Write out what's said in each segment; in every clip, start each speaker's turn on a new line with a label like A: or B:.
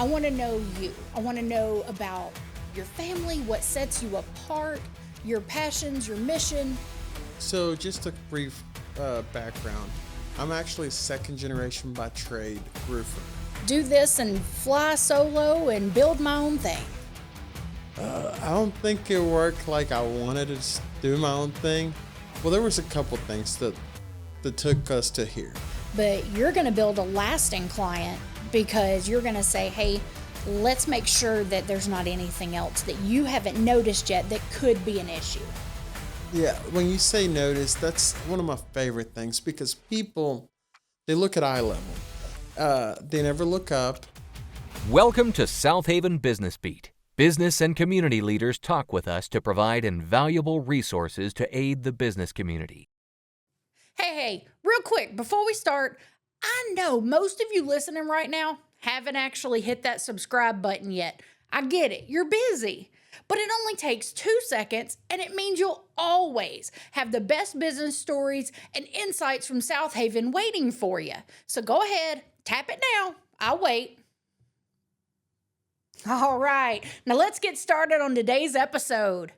A: I want to know you. I want to know about your family, what sets you apart, your passions, your mission.
B: So, just a brief background. I'm actually second generation by trade roofer.
A: Do this and fly solo and build my own thing.
B: I don't think it worked like I wanted to do my own thing. Well, there was a couple things that took us to here.
A: But you're going to build a lasting client because you're going to say, hey, let's make sure that there's not anything else that you haven't noticed yet that could be an issue.
B: Yeah, when you say notice, that's one of my favorite things because people, they look at eye level. They never look up.
C: Welcome to Southaven Business Beat. Business and community leaders talk with us to provide invaluable resources to aid the business community.
A: Hey, real quick, before we start, I know most of you listening right now haven't actually hit that subscribe button yet. I get it, you're busy. But it only takes 2 seconds, and it means you'll always have the best business stories and insights from Southaven waiting for you. So go ahead, tap it now. I'll wait. All right, now let's get started on today's episode.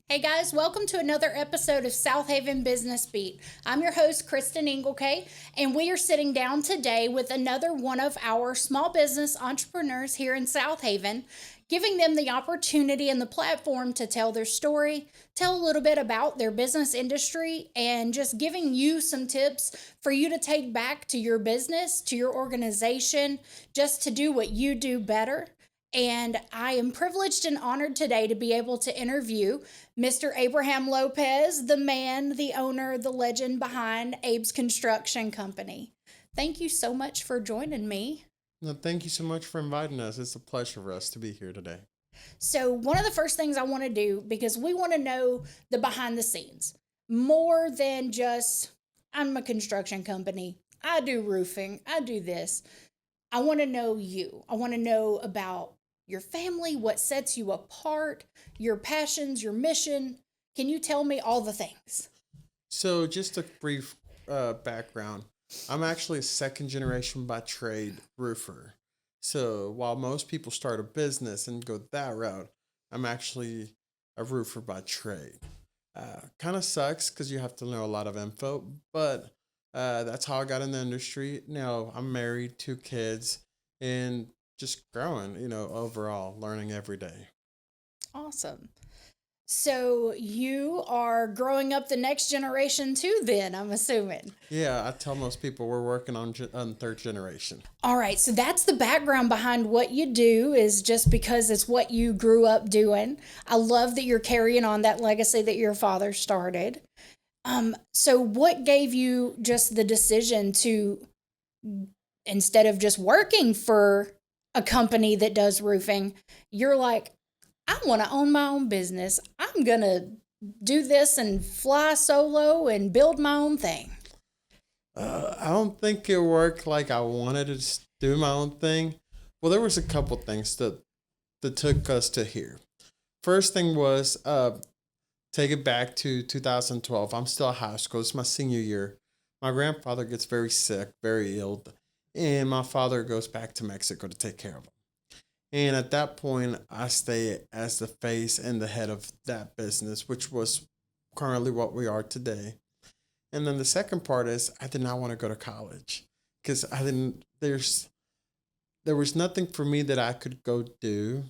A: Hey guys, welcome to another episode of Southaven Business Beat. I'm your host, Kristen Engelke, and we are sitting down today with another one of our small business entrepreneurs here in Southaven, giving them the opportunity and the platform to tell their story, tell a little bit about their business industry, and just giving you some tips for you to take back to your business, to your organization, just to do what you do better. And I am privileged and honored today to be able to interview Mr. Abraham Lopez, the man, the owner, the legend behind Abe's Construction Company. Thank you so much for joining me.
B: No, thank you so much for inviting us. It's a pleasure for us to be here today.
A: So one of the first things I want to do, because we want to know the behind the scenes, more than just, I'm a construction company, I do roofing, I do this. I want to know you. I want to know about your family, what sets you apart, your passions, your mission. Can you tell me all the things?
B: So, just a brief background. I'm actually a second generation by trade roofer. So, while most people start a business and go that route, I'm actually a roofer by trade. Kind of sucks because you have to know a lot of info, but that's how I got in the industry. Now, I'm married, 2 kids, and just growing, overall, learning every day.
A: Awesome. So you are growing up the next generation too, then, I'm assuming.
B: Yeah, I tell most people we're working on 3rd generation.
A: All right, so that's the background behind what you do, is just because it's what you grew up doing. I love that you're carrying on that legacy that your father started. So what gave you just the decision to, instead of just working for a company that does roofing, you're like, I want to own my own business. I'm going to do this and fly solo and build my own thing.
B: I don't think it worked like I wanted to do my own thing. Well, there was a couple things that took us to here. First thing was, take it back to 2012. I'm still at high school. It's my senior year. My grandfather gets very sick, very ill, and my father goes back to Mexico to take care of him. And at that point, I stay as the face and the head of that business, which was currently what we are today. And then the second part is I did not want to go to college because there was nothing for me that I could go do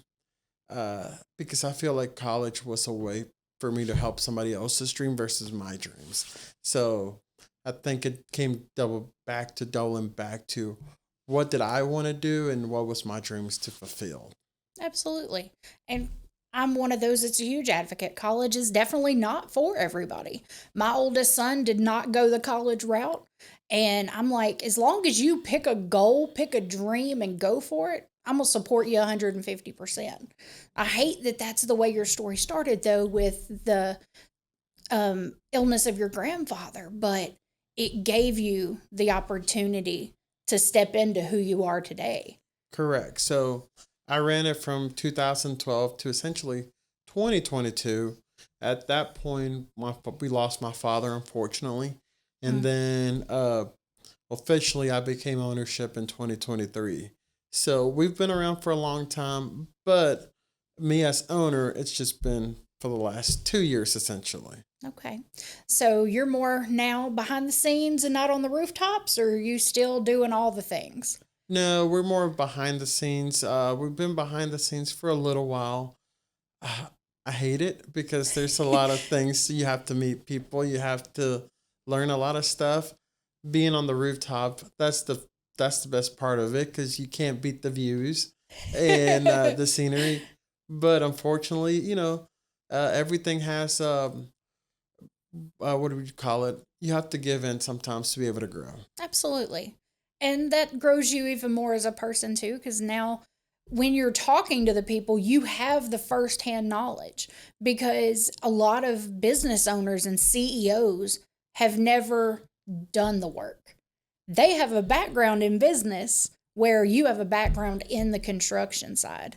B: because I feel like college was a way for me to help somebody else's dream versus my dreams. So I think it came doubling back to what did I want to do and what was my dreams to fulfill.
A: Absolutely. And I'm one of those that's a huge advocate. College is definitely not for everybody. My oldest son did not go the college route. And I'm like, as long as you pick a goal, pick a dream, and go for it, I'm going to support you 150%. I hate that that's the way your story started, though, with the illness of your grandfather. But it gave you the opportunity to step into who you are today.
B: Correct. So I ran it from 2012 to essentially 2022. At that point, we lost my father, unfortunately. And then officially I became ownership in 2023. So we've been around for a long time, but me as owner, it's just been for the last 2 years essentially.
A: Okay. So you're more now behind the scenes and not on the rooftops, or are you still doing all the things?
B: No, we're more behind the scenes. We've been behind the scenes for a little while. Uh, I hate it because there's a lot of things. You have to meet people. You have to learn a lot of stuff. Being on the rooftop, that's the best part of it because you can't beat the views and the scenery. But unfortunately, everything has what do we call it? You have to give in sometimes to be able to grow.
A: Absolutely. And that grows you even more as a person, too, because now when you're talking to the people, you have the firsthand knowledge because a lot of business owners and CEOs have never done the work. They have a background in business where you have a background in the construction side.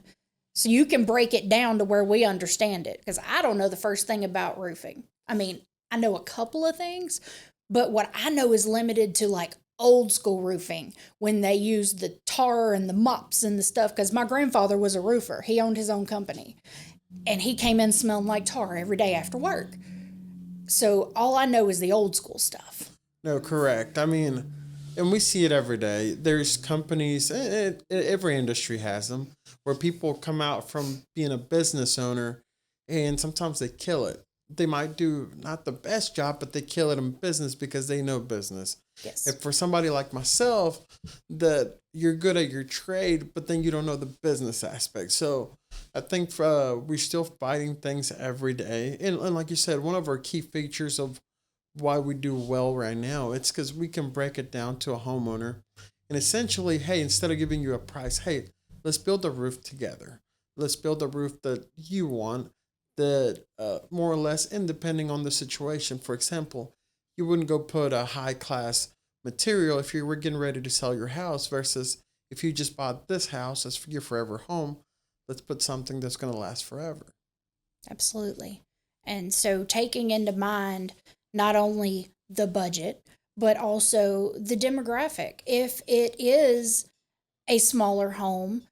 A: So you can break it down to where we understand it because I don't know the first thing about roofing. I mean, I know a couple of things, but what I know is limited to like old school roofing when they used the tar and the mops and the stuff. Because my grandfather was a roofer, he owned his own company, and he came in smelling like tar every day after work. So all I know is the old school stuff.
B: No, correct. I mean, and we see it every day. There's companies, every industry has them, where people come out from being a business owner and sometimes they kill it. They might do not the best job, but they kill it in business because they know business.
A: Yes.
B: If for somebody like myself, that you're good at your trade, but then you don't know the business aspect. So I think we're still fighting things every day. And like you said, one of our key features of why we do well right now, it's because we can break it down to a homeowner. And essentially, hey, instead of giving you a price, hey, let's build a roof together. Let's build a roof that you want, that more or less, and depending on the situation. For example, you wouldn't go put a high class material if you were getting ready to sell your house versus if you just bought this house as your forever home. Let's put something that's going to last forever.
A: Absolutely. And so taking into mind not only the budget, but also the demographic. If it is a smaller home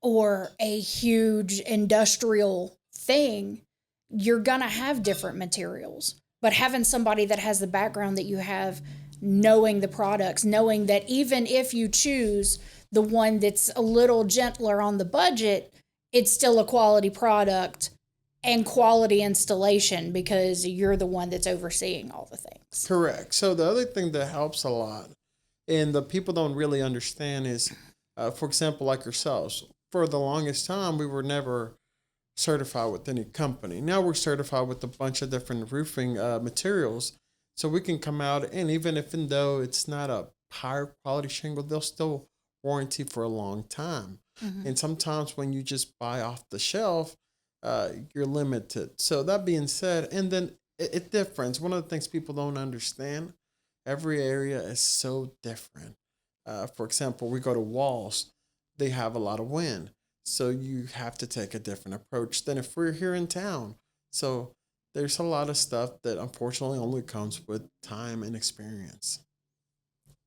A: or a huge industrial thing, you're going to have different materials. But having somebody that has the background that you have, knowing the products, knowing that even if you choose the one that's a little gentler on the budget, it's still a quality product and quality installation because you're the one that's overseeing all the things.
B: Correct. So the other thing that helps a lot, and the people don't really understand, is, for example, like yourselves. For the longest time, we were never certified with any company. Now we're certified with a bunch of different roofing materials, so we can come out and even though it's not a higher quality shingle, they'll still warranty for a long time.
A: Mm-hmm.
B: And sometimes when you just buy off the shelf, you're limited. So that being said, and then it differs. One of the things people don't understand, every area is so different. For example, we go to walls, they have a lot of wind. So you have to take a different approach than if we're here in town. So there's a lot of stuff that unfortunately only comes with time and experience.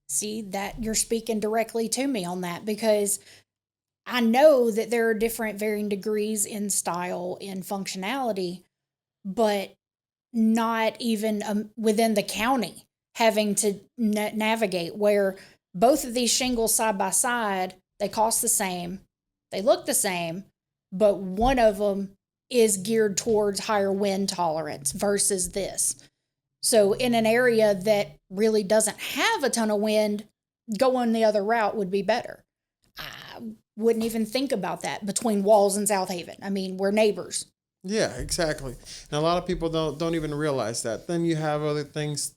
A: See, that you're speaking directly to me on that because I know that there are different varying degrees in style and functionality, but not even within the county having to navigate where both of these shingles side by side, they cost the same, they look the same, but one of them is geared towards higher wind tolerance versus this. So in an area that really doesn't have a ton of wind, going the other route would be better. I wouldn't even think about that between Walls and Southaven. I mean, we're neighbors.
B: Yeah, exactly. And a lot of people don't even realize that. Then you have other things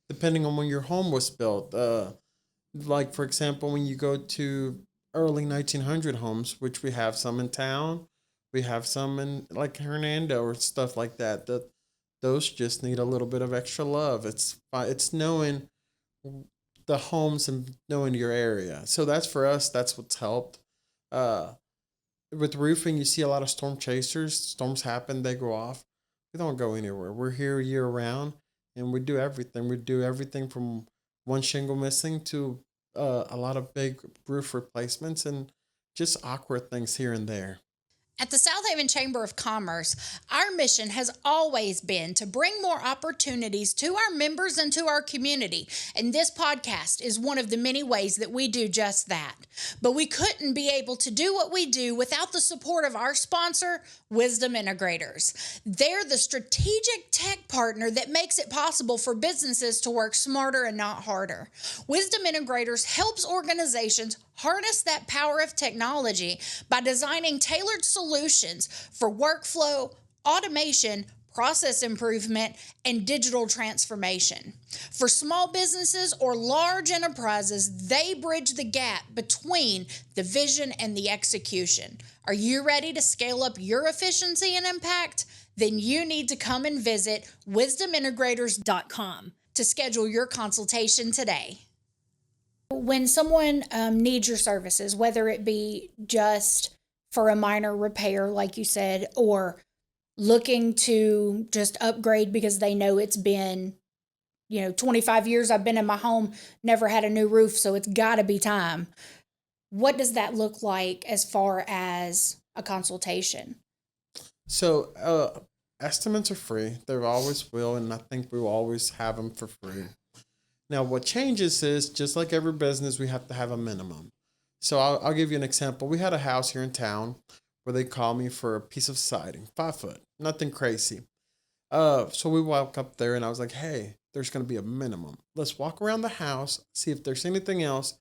B: depending on when your home was built. Like for example, when you go to early 1900 homes, which we have some in town, we have some in like Hernando or stuff like that. That those just need a little bit of extra love. It's knowing the homes and knowing your area. So that's for us. That's what's helped. Uh, with roofing, you see a lot of storm chasers. Storms happen, they go off. We don't go anywhere. We're here year round, and we do everything. We do everything from one shingle missing to a lot of big roof replacements, and just awkward things here and there.
A: At the Southaven Chamber of Commerce, our mission has always been to bring more opportunities to our members and to our community, and this podcast is one of the many ways that we do just that. But we couldn't be able to do what we do without the support of our sponsor, Wisdom Integrators. They're the strategic tech partner that makes it possible for businesses to work smarter and not harder. Wisdom Integrators helps organizations harness that power of technology by designing tailored solutions for workflow, automation, process improvement, and digital transformation. For small businesses or large enterprises, they bridge the gap between the vision and the execution. Are you ready to scale up your efficiency and impact? Then you need to come and visit wisdomintegrators.com to schedule your consultation today. When someone needs your services, whether it be just for a minor repair, like you said, or looking to just upgrade because they know it's been, 25 years I've been in my home, never had a new roof, so it's got to be time. What does that look like as far as a consultation?
B: So estimates are free. They always will, and I think we will always have them for free. Now, what changes is, just like every business, we have to have a minimum. So I'll give you an example. We had a house here in town where they called me for a piece of siding, 5 foot, nothing crazy. So we walk up there, and I was like, hey, there's going to be a minimum. Let's walk around the house, see if there's anything else.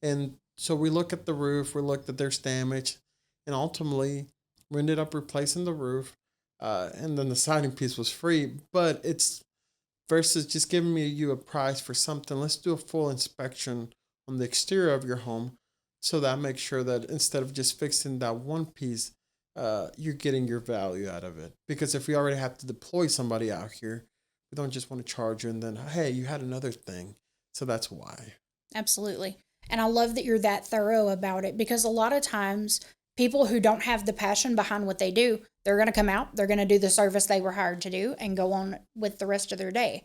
B: And so we look at the roof, we looked at there's damage, and ultimately we ended up replacing the roof. And then the siding piece was free, but it's versus just giving you a price for something. Let's do a full inspection on the exterior of your home, so that makes sure that instead of just fixing that one piece, you're getting your value out of it. Because if we already have to deploy somebody out here, we don't just want to charge you and then, hey, you had another thing. So that's why.
A: Absolutely. And I love that you're that thorough about it, because a lot of times people who don't have the passion behind what they do, they're going to come out, they're going to do the service they were hired to do and go on with the rest of their day.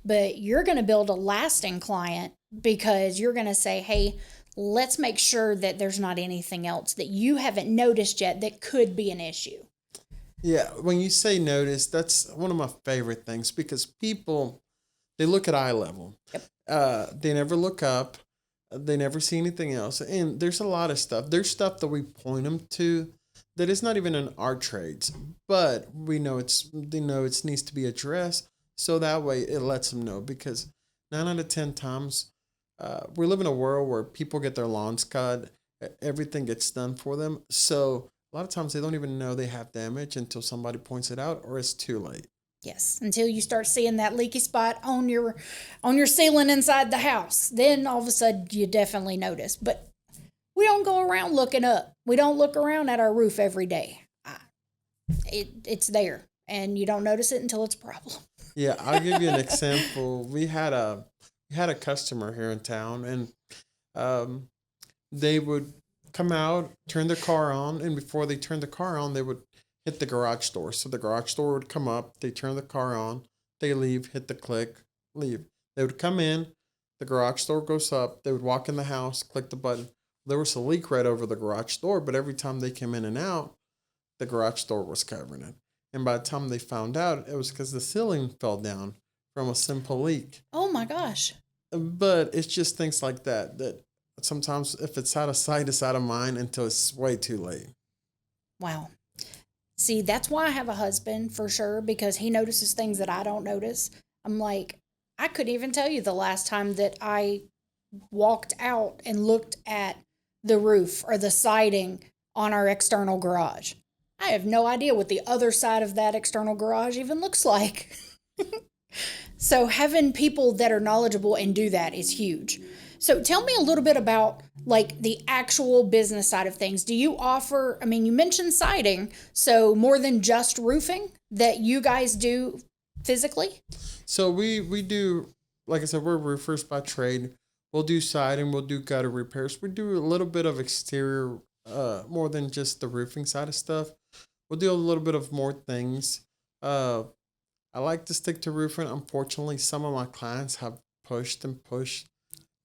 A: But you're going to build a lasting client because you're going to say, hey, let's make sure that there's not anything else that you haven't noticed yet that could be an issue.
B: Yeah, when you say notice, that's one of my favorite things, because people, they look at eye level.
A: Yep.
B: They never look up. They never see anything else. And there's a lot of stuff. There's stuff that we point them to that is not even in our trades, but they know it needs to be addressed. So that way it lets them know, because 9 out of 10 times we live in a world where people get their lawns cut. Everything gets done for them. So a lot of times they don't even know they have damage until somebody points it out, or it's too late.
A: Yes, until you start seeing that leaky spot on your ceiling inside the house. Then all of a sudden you definitely notice. But we don't go around looking up. We don't look around at our roof every day. It's there, and you don't notice it until it's a problem.
B: Yeah, I'll give you an example. We had a customer here in town, and they would come out, turn their car on, and before they turned the car on, they would hit the garage door. So the garage door would come up, they turn the car on, they leave, hit the click, leave. They would come in, the garage door goes up, they would walk in the house, click the button. There was a leak right over the garage door, but every time they came in and out, the garage door was covering it. And by the time they found out, it was because the ceiling fell down from a simple leak.
A: Oh my gosh.
B: But it's just things like that sometimes if it's out of sight, it's out of mind until it's way too late.
A: Wow. See, that's why I have a husband, for sure, because he notices things that I don't notice. I'm like, I couldn't even tell you the last time that I walked out and looked at the roof or the siding on our external garage. I have no idea what the other side of that external garage even looks like. So having people that are knowledgeable and do that is huge. So tell me a little bit about like the actual business side of things. Do you offer, you mentioned siding, so more than just roofing that you guys do physically?
B: So we do, like I said, we're roofers by trade. We'll do siding, we'll do gutter repairs. We do a little bit of exterior, more than just the roofing side of stuff. We'll do a little bit of more things. I like to stick to roofing. Unfortunately, some of my clients have pushed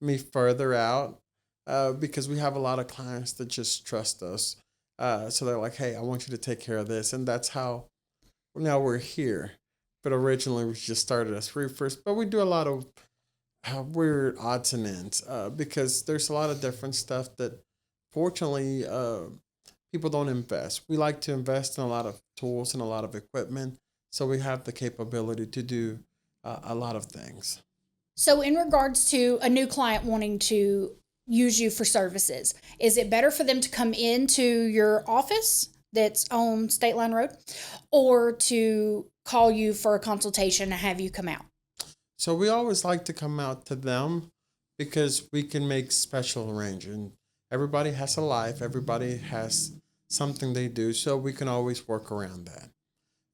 B: me further out. because we have a lot of clients that just trust us. So they're like, hey, I want you to take care of this. And that's how now we're here. But originally we just started as roofers, but we do a lot of weird odds and ends because there's a lot of different stuff that fortunately people don't invest. We like to invest in a lot of tools and a lot of equipment. So we have the capability to do a lot of things.
A: So, in regards to a new client wanting to use you for services, is it better for them to come into your office that's on Stateline Road or to call you for a consultation and have you come out?
B: So we always like to come out to them because we can make special arrangements. Everybody has a life, everybody has something they do, so we can always work around that.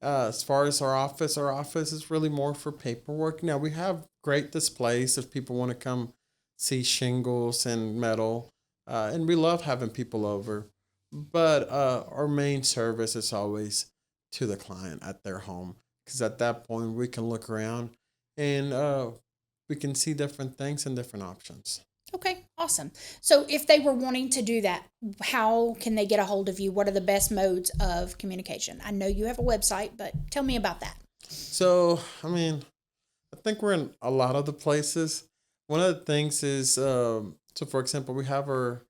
B: As far as our office is really more for paperwork. Now we have great displays if people want to come see shingles and metal, and we love having people over. But our main service is always to the client at their home because at that point we can look around and we can see different things and different options.
A: Okay, awesome. So if they were wanting to do that, how can they get a hold of you? What are the best modes of communication? I know you have a website, but tell me about that.
B: So, I mean, I think we're in a lot of the places. One of the things is, so for example, we have our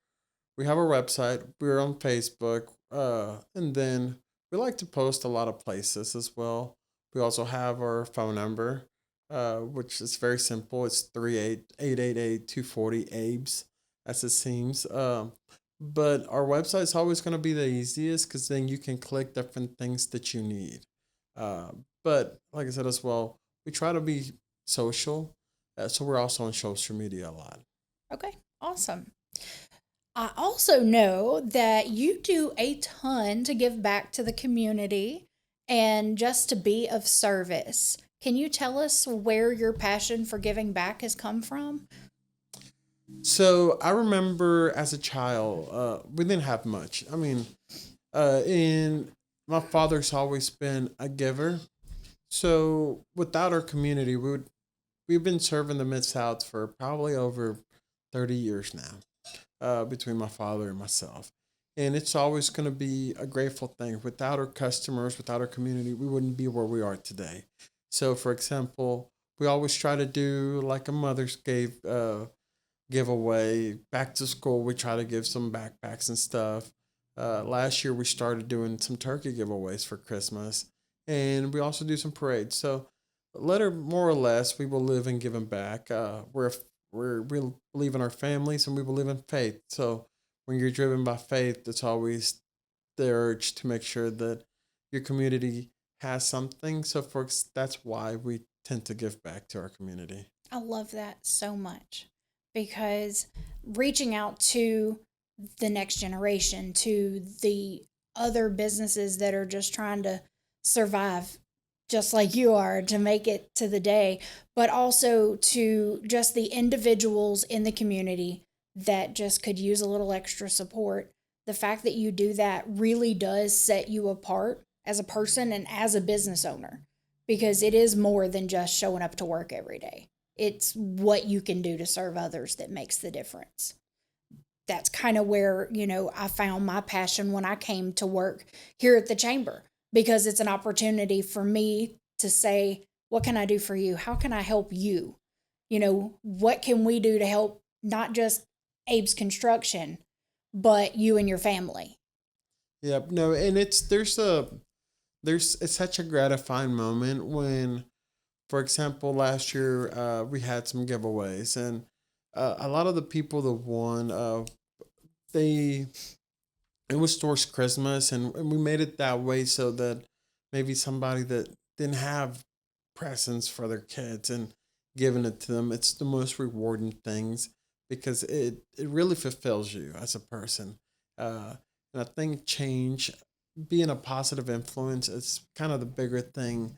B: website. We're on Facebook, and then we like to post a lot of places as well. We also have our phone number, which is very simple. It's 38888 240 ABES, as it seems. But our website is always going to be the easiest because then you can click different things that you need. But like I said as well, we try to be social, so we're also on social media a lot.
A: Okay, awesome. I also know that you do a ton to give back to the community and just to be of service. Can you tell us where your passion for giving back has come from?
B: So I remember as a child, we didn't have much. I mean, and my father's always been a giver. So without our community, we've been serving the Mid South for probably over 30 years now, between my father and myself. And it's always going to be a grateful thing. Without our customers, without our community, we wouldn't be where we are today. So, for example, we always try to do like a Mother's Day giveaway. Back to school, we try to give some backpacks and stuff. Last year, we started doing some turkey giveaways for Christmas, and we also do some parades. So, letter more or less, we will live in giving back. We believe in our families and we believe in faith. So, when you're driven by faith, it's always the urge to make sure that your community has something. So, that's why we tend to give back to our community.
A: I love that so much because reaching out to the next generation, to the other businesses that are just trying to survive, just like you are, to make it to the day, but also to just the individuals in the community that just could use a little extra support. The fact that you do that really does set you apart as a person and as a business owner because it is more than just showing up to work every day. It's what you can do to serve others that makes the difference. That's kind of where, I found my passion when I came to work here at the chamber because it's an opportunity for me to say, what can I do for you? How can I help you? What can we do to help not just Abe's construction, but you and your family?
B: Yep. No, and it's such a gratifying moment when, for example, last year we had some giveaways, and a lot of the people that won, they it was towards Christmas, and we made it that way so that maybe somebody that didn't have presents for their kids and giving it to them, it's the most rewarding things because it really fulfills you as a person. And I think change, being a positive influence, is kind of the bigger thing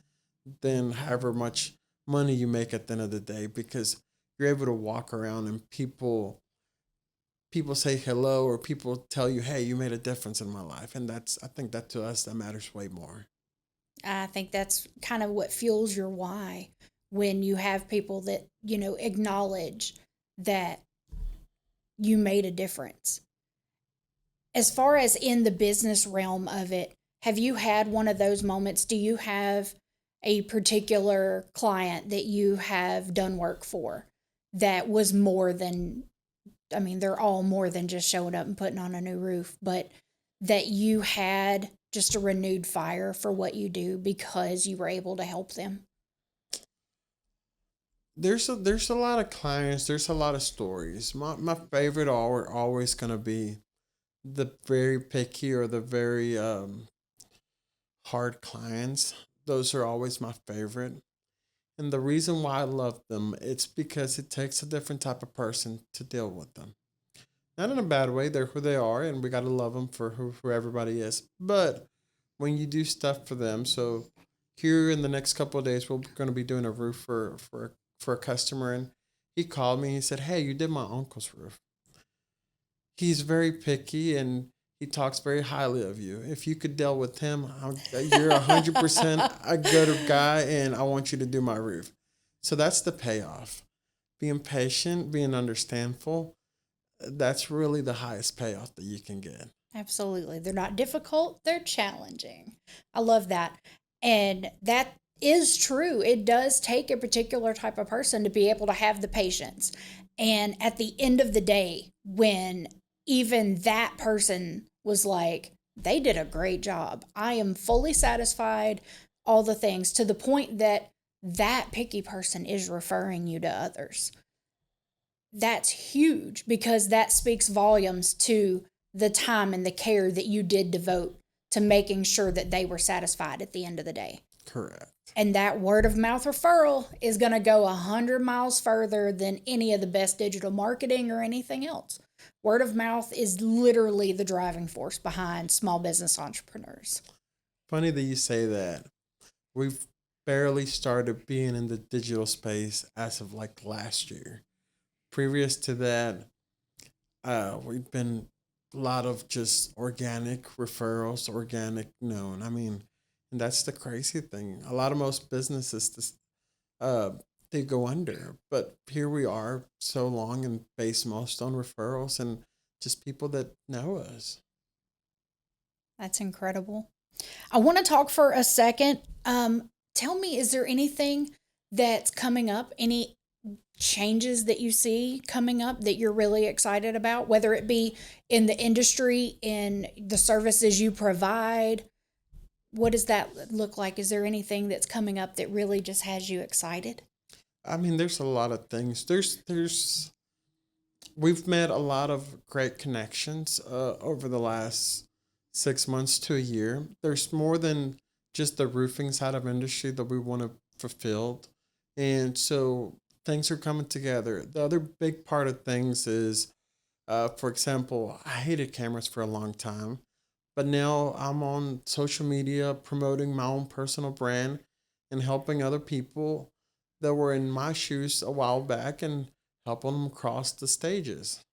B: than however much money you make at the end of the day because you're able to walk around and people say hello or people tell you, hey, you made a difference in my life. And I think that to us, that matters way more.
A: I think that's kind of what fuels your why when you have people that, acknowledge that you made a difference. As far as in the business realm of it, have you had one of those moments? Do you have a particular client that you have done work for that was more than, I mean, they're all more than just showing up and putting on a new roof, but that you had just a renewed fire for what you do because you were able to help them?
B: There's a lot of clients. There's a lot of stories. My favorite are always gonna be the very picky or the very hard clients. Those are always my favorite. And the reason why I love them, it's because it takes a different type of person to deal with them. Not in a bad way. They're who they are, and we gotta love them for who everybody is. But when you do stuff for them, so here in the next couple of days, we're gonna be doing a roof for a customer, and he called me. He said, "Hey, you did my uncle's roof." He's very picky and he talks very highly of you. If you could deal with him, you're 100% a good guy, and I want you to do my roof. So that's the payoff. Being patient, being understandful, that's really the highest payoff that you can get.
A: Absolutely. They're not difficult, they're challenging. I love that. And that is true. It does take a particular type of person to be able to have the patience. And at the end of the day, when even that person was like, they did a great job, I am fully satisfied, all the things, to the point that that picky person is referring you to others. That's huge because that speaks volumes to the time and the care that you did devote to making sure that they were satisfied at the end of the day.
B: Correct.
A: And that word of mouth referral is going to go 100 miles further than any of the best digital marketing or anything else. Word of mouth is literally the driving force behind small business entrepreneurs.
B: Funny that you say that. We've barely started being in the digital space as of like last year. Previous to that, we've been a lot of just organic referrals, organic known. I mean, and that's the crazy thing. A lot of most businesses, uh, they go under, but here we are so long and based most on referrals and just people that know us.
A: That's incredible. I want to talk for a second. Tell me, is there anything that's coming up? Any changes that you see coming up that you're really excited about, whether it be in the industry, in the services you provide? What does that look like? Is there anything that's coming up that really just has you excited?
B: I mean, there's a lot of things. We've made a lot of great connections over the last 6 months to a year. There's more than just the roofing side of industry that we want to fulfill. And so things are coming together. The other big part of things is, for example, I hated cameras for a long time, but now I'm on social media promoting my own personal brand and helping other people that were in my shoes a while back and helping them cross the stages.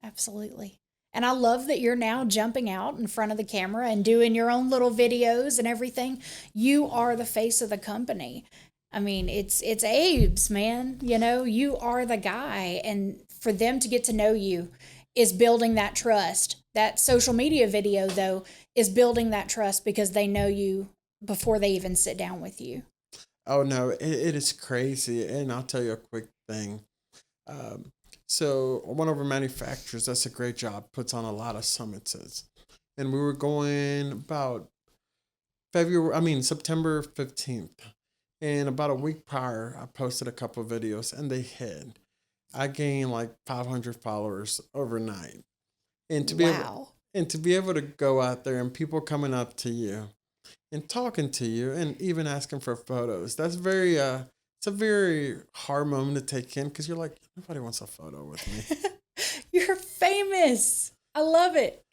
A: Absolutely. And I love that you're now jumping out in front of the camera and doing your own little videos and everything. You are the face of the company. I mean, it's Abe's, man. You know, you are the guy, and for them to get to know you is building that trust. That social media video, though, is building that trust because they know you before they even sit down with you.
B: Oh no, it is crazy. And I'll tell you a quick thing. Um, so one of our manufacturers does a great job, puts on a lot of summits. And we were going about September 15th. And about a week prior, I posted a couple of videos and they hit. I gained like 500 followers overnight. And to be able,
A: Wow.
B: and to be able to go out there and people coming up to you and talking to you and even asking for photos, it's a very hard moment to take in because you're like, nobody wants a photo with me.
A: You're famous. I love it.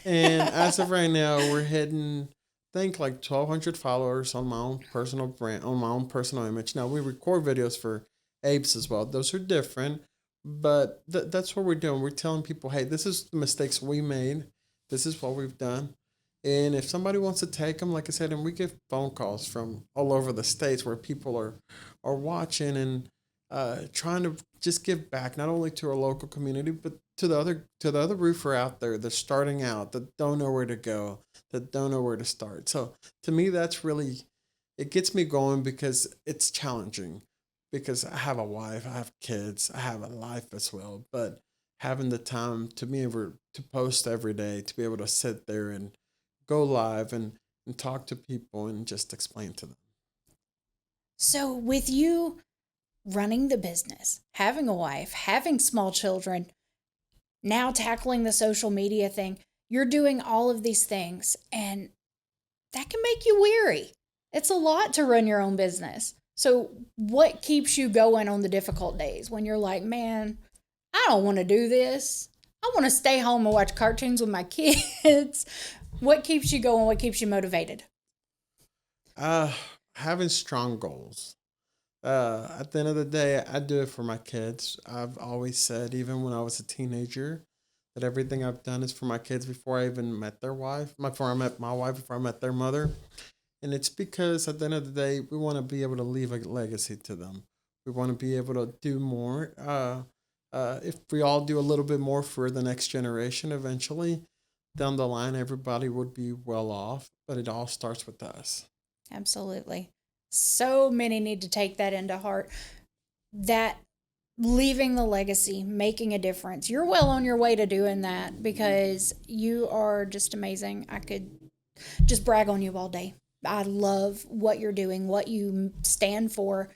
B: And as of right now, we're hitting, I think, like 1,200 followers on my own personal brand, on my own personal image. Now, we record videos for Apes as well. Those are different, but that's what we're doing. We're telling people, hey, this is the mistakes we made. This is what we've done. And if somebody wants to take them, like I said, and we get phone calls from all over the states where people are watching and trying to just give back, not only to our local community, but to the other roofer out there that's starting out, that don't know where to go, that don't know where to start. So to me, that's really, it gets me going because it's challenging, because I have a wife, I have kids, I have a life as well. But having the time to be able to post every day, to be able to sit there and go live and talk to people and just explain to them.
A: So, with you running the business, having a wife, having small children, now tackling the social media thing, you're doing all of these things, and that can make you weary. It's a lot to run your own business. So, what keeps you going on the difficult days when you're like, man, I don't want to do this. I want to stay home and watch cartoons with my kids. What keeps you going? What keeps you motivated?
B: Having strong goals. At the end of the day, I do it for my kids. I've always said, even when I was a teenager, that everything I've done is for my kids before I even met their wife, before I met my wife, before I met their mother. And it's because at the end of the day, we want to be able to leave a legacy to them. We want to be able to do more. If we all do a little bit more for the next generation, eventually, down the line, everybody would be well off. But it all starts with us.
A: Absolutely. So many need to take that into heart. That leaving the legacy, making a difference. You're well on your way to doing that because you are just amazing. I could just brag on you all day. I love what you're doing, what you stand for,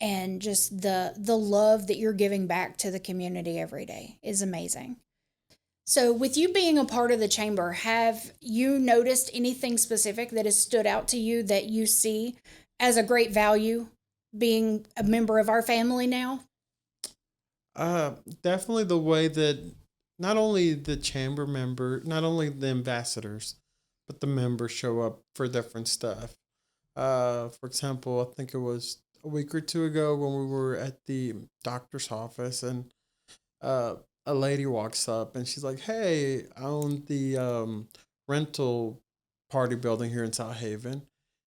A: and just the love that you're giving back to the community every day is amazing. So with you being a part of the chamber, have you noticed anything specific that has stood out to you that you see as a great value being a member of our family now?
B: Definitely the way that not only the chamber member, not only the ambassadors, but the members show up for different stuff. For example, I think it was a week or two ago when we were at the doctor's office, and a lady walks up and she's like, "Hey, I own the rental party building here in Southaven,"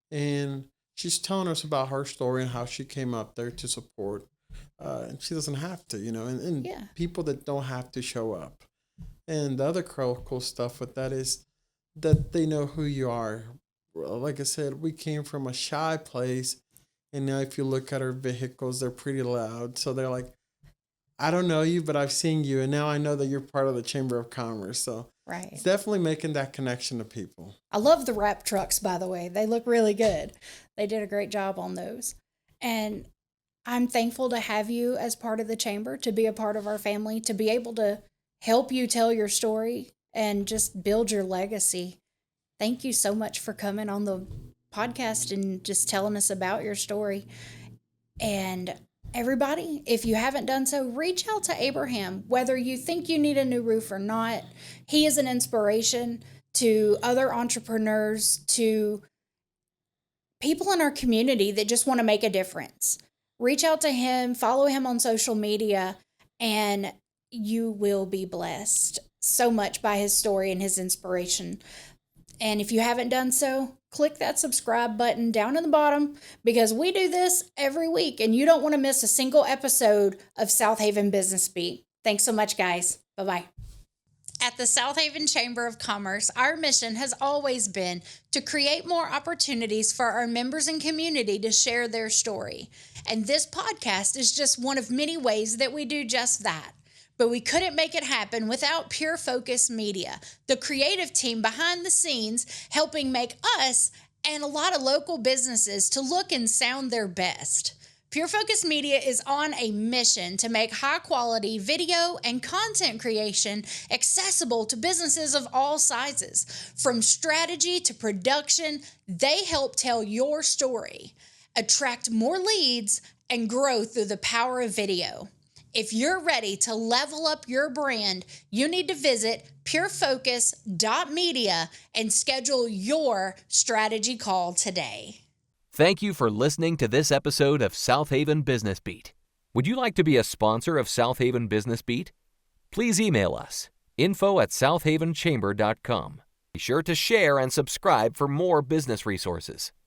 B: and she's telling us about her story and how she came up there to support. And she doesn't have to, and
A: Yeah.
B: people that don't have to show up. And the other cool stuff with that is that they know who you are. Well, like I said, we came from a shy place, and now if you look at our vehicles, they're pretty loud. So they're like, I don't know you, but I've seen you, and now I know that you're part of the Chamber of Commerce. So
A: Right.
B: it's definitely making that connection to people.
A: I love the wrap trucks, by the way. They look really good. They did a great job on those. And I'm thankful to have you as part of the chamber, to be a part of our family, to be able to help you tell your story and just build your legacy. Thank you so much for coming on the podcast and just telling us about your story. And everybody, if you haven't done so, reach out to Abraham. Whether you think you need a new roof or not, he is an inspiration to other entrepreneurs, to people in our community that just want to make a difference. Reach out to him, follow him on social media, and you will be blessed so much by his story and his inspiration. And if you haven't done so, click that subscribe button down in the bottom, because we do this every week and you don't want to miss a single episode of Southaven Business Beat. Thanks so much, guys. Bye-bye. At the Southaven Chamber of Commerce, our mission has always been to create more opportunities for our members and community to share their story. And this podcast is just one of many ways that we do just that. But we couldn't make it happen without Pure Focus Media, the creative team behind the scenes helping make us and a lot of local businesses to look and sound their best. Pure Focus Media is on a mission to make high-quality video and content creation accessible to businesses of all sizes. From strategy to production, they help tell your story, attract more leads, and grow through the power of video. If you're ready to level up your brand, you need to visit purefocus.media and schedule your strategy call today.
C: Thank you for listening to this episode of Southaven Business Beat. Would you like to be a sponsor of Southaven Business Beat? Please email us, info@southavenchamber.com. Be sure to share and subscribe for more business resources.